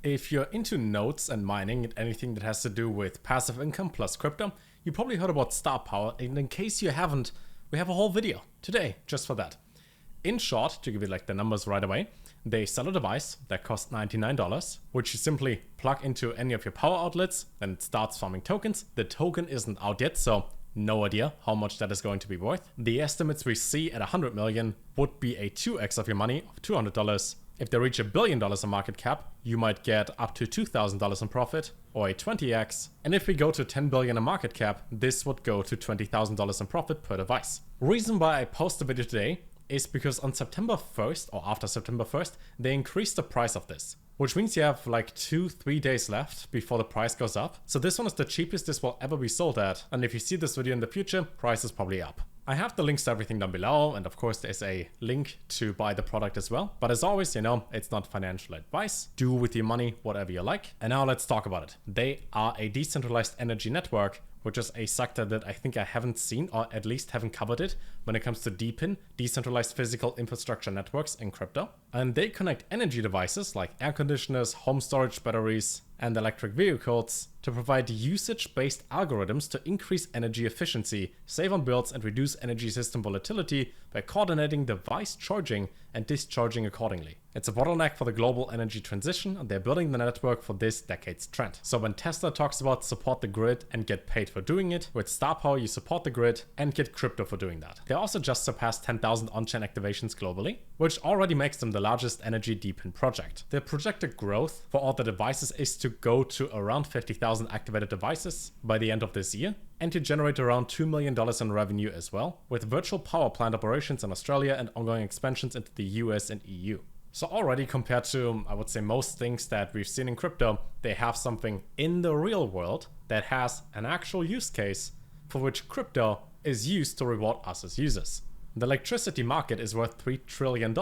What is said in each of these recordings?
If you're into nodes and mining and anything that has to do with passive income plus crypto, you probably heard about Starpower, and in case you haven't, we have a whole video today just for that. In short, to give you like the numbers right away, they sell a device that costs $99, which you simply plug into any of your power outlets, and it starts farming tokens. The token isn't out yet, so no idea how much that is going to be worth. The estimates we see at 100 million would be a 2x of your money of $200. If they reach $1 billion in market cap, you might get up to $2,000 in profit, or a 20x. And if we go to 10 billion in market cap, this would go to $20,000 in profit per device. Reason why I post the video today is because on September 1st, or after September 1st, they increased the price of this. Which means you have like 2-3 days left before the price goes up. So this one is the cheapest this will ever be sold at. And if you see this video in the future, price is probably up. I have the links to everything down below, and of course there's a link to buy the product as well. But as always, you know, it's not financial advice. Do with your money whatever you like. And now let's talk about it. They are a decentralized energy network, which is a sector that I think I haven't seen, or at least haven't covered it, when it comes to DePIN, decentralized physical infrastructure networks in crypto. And they connect energy devices like air conditioners, home storage batteries, and electric vehicles to provide usage-based algorithms to increase energy efficiency, save on bills, and reduce energy system volatility by coordinating device charging and discharging accordingly. It's a bottleneck for the global energy transition, and they're building the network for this decade's trend. So when Tesla talks about support the grid and get paid for doing it, with Starpower you support the grid and get crypto for doing that. They also just surpassed 10,000 on-chain activations globally, which already makes them the largest energy DePIN project. Their projected growth for all the devices is to go to around 50,000 activated devices by the end of this year, and to generate around $2 million in revenue as well, with virtual power plant operations in Australia and ongoing expansions into the US and EU. So already compared to, I would say, most things that we've seen in crypto, they have something in the real world that has an actual use case for which crypto is used to reward us as users. The electricity market is worth $3 trillion,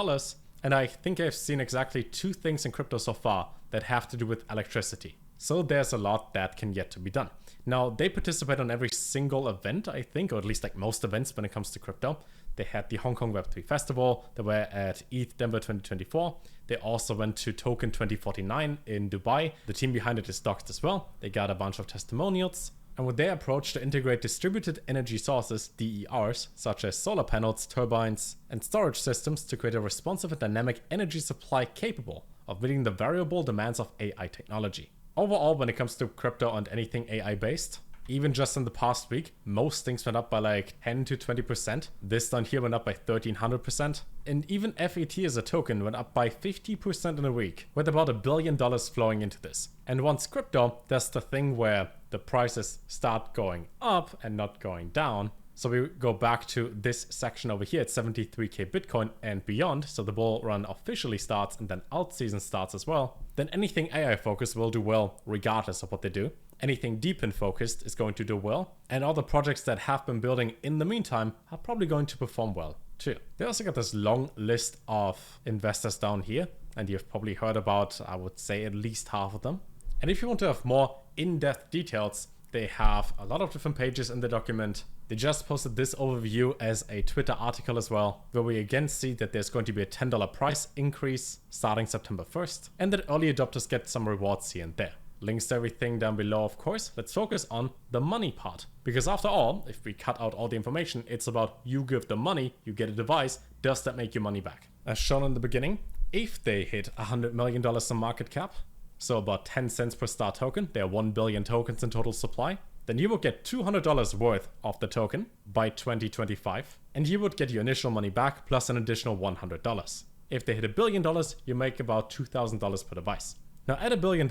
and I think I've seen exactly 2 things in crypto so far that have to do with electricity. So there's a lot that can yet to be done. Now, they participate on every single event, I think, or at least like most events when it comes to crypto. They had the Hong Kong Web3 Festival, they were at ETH Denver 2024. They also went to Token 2049 in Dubai. The team behind it is doxed as well. They got a bunch of testimonials. And with their approach to integrate distributed energy sources, DERs, such as solar panels, turbines, and storage systems to create a responsive and dynamic energy supply capable of meeting the variable demands of AI technology. Overall, when it comes to crypto and anything AI based, even just in the past week, most things went up by like 10 to 20%. This down here went up by 1300%. And even FET as a token went up by 50% in a week, with about $1 billion flowing into this. And once crypto does the thing where the prices start going up and not going down, so we go back to this section over here at 73k Bitcoin and beyond, so the bull run officially starts and then alt season starts as well, then anything AI focused will do well regardless of what they do. Anything DePIN focused is going to do well, and all the projects that have been building in the meantime are probably going to perform well too. They also got this long list of investors down here, and you've probably heard about, I would say, at least half of them. And if you want to have more in-depth details, they have a lot of different pages in the document. They just posted this overview as a Twitter article as well, where we again see that there's going to be a $10 price increase starting September 1st, and that early adopters get some rewards here and there. Links to everything down below, of course. Let's focus on the money part. Because after all, if we cut out all the information, it's about you give the money, you get a device, does that make you money back? As shown in the beginning, if they hit $100 million in market cap, so about 10 cents per star token, there are 1 billion tokens in total supply, then you will get $200 worth of the token by 2025, and you would get your initial money back plus an additional $100. If they hit $1 billion, you make about $2,000 per device. Now at $1 billion,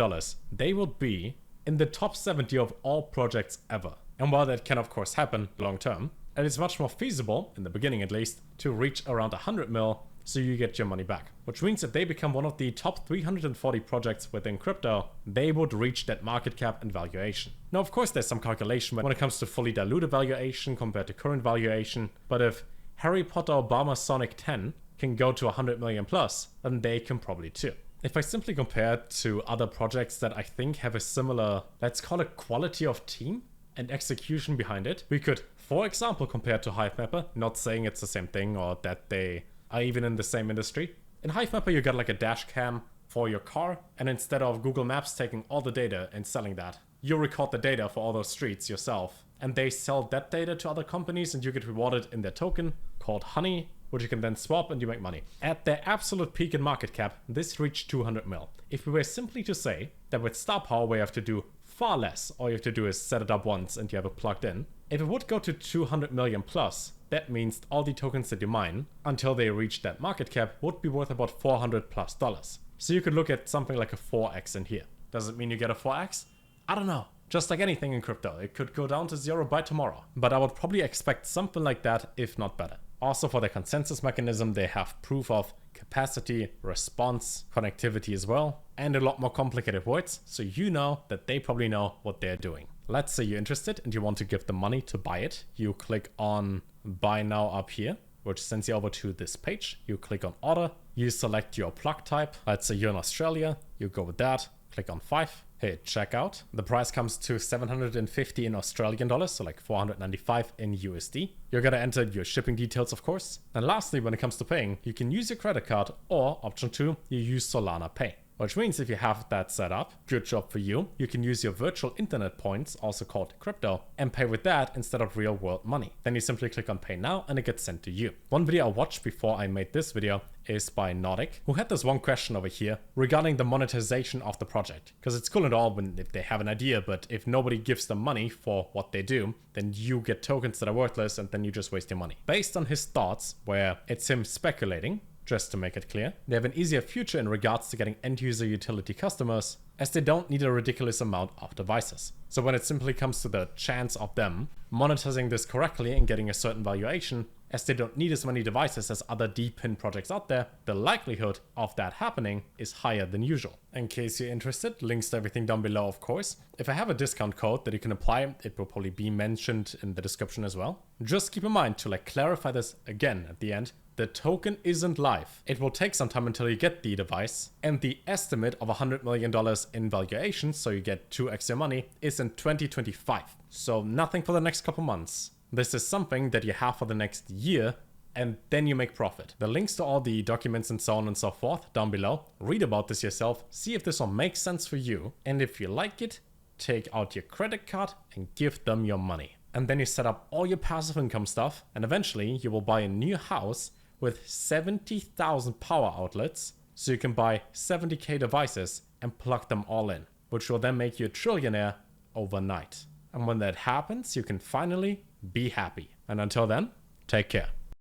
they would be in the top 70 of all projects ever. And while that can of course happen long term, it is much more feasible, in the beginning at least, to reach around 100 mil so you get your money back. Which means that they become one of the top 340 projects within crypto, they would reach that market cap and valuation. Now of course there's some calculation when it comes to fully diluted valuation compared to current valuation, but if Harry Potter Obama Sonic 10 can go to 100 million plus, then they can probably too. If I simply compare it to other projects that I think have a similar, let's call it quality of team and execution behind it, we could, for example, compare to Hivemapper, not saying it's the same thing or that they are even in the same industry. In Hivemapper, you got like a dash cam for your car, and instead of Google Maps taking all the data and selling that, you record the data for all those streets yourself, and they sell that data to other companies and you get rewarded in their token called Honey, which you can then swap and you make money. At their absolute peak in market cap, this reached 200 mil. If we were simply to say that with Starpower we have to do far less, all you have to do is set it up once and you have it plugged in. If it would go to 200 million plus, that means all the tokens that you mine until they reach that market cap would be worth about $400+. So you could look at something like a 4x in here. Does it mean you get a 4x? I don't know. Just like anything in crypto, it could go down to 0 by tomorrow. But I would probably expect something like that, if not better. Also for the consensus mechanism, they have proof of capacity, response, connectivity as well, and a lot more complicated words, so you know that they probably know what they're doing. Let's say you're interested and you want to give them money to buy it. You click on buy now up here, which sends you over to this page. You click on order, you select your plug type. Let's say you're in Australia, you go with that, click on 5. Hit checkout. The price comes to 750 in Australian dollars, so like 495 in USD. You're gonna enter your shipping details, of course. And lastly, when it comes to paying, you can use your credit card, or option 2, you use Solana Pay. Which means if you have that set up, good job for you. You can use your virtual internet points, also called crypto, and pay with that instead of real world money. Then you simply click on pay now and it gets sent to you. One video I watched before I made this video is by Nordic, who had this one question over here regarding the monetization of the project. Because it's cool and all if they have an idea, but if nobody gives them money for what they do, then you get tokens that are worthless and then you just waste your money. Based on his thoughts, where it's him speculating, just to make it clear, they have an easier future in regards to getting end-user utility customers, as they don't need a ridiculous amount of devices. So when it simply comes to the chance of them monetizing this correctly and getting a certain valuation, as they don't need as many devices as other DePIN projects out there, the likelihood of that happening is higher than usual. In case you're interested, links to everything down below, of course. If I have a discount code that you can apply, it will probably be mentioned in the description as well. Just keep in mind to clarify this again at the end. The token isn't live. It will take some time until you get the device, and the estimate of $100 million in valuation, so you get 2x your money, is in 2025. So nothing for the next couple months. This is something that you have for the next year, and then you make profit. The links to all the documents and so on and so forth down below. Read about this yourself, see if this one makes sense for you, and if you like it, take out your credit card and give them your money. And then you set up all your passive income stuff, and eventually you will buy a new house with 70,000 power outlets, so you can buy 70k devices and plug them all in, which will then make you a trillionaire overnight. And when that happens, you can finally be happy. And until then, take care.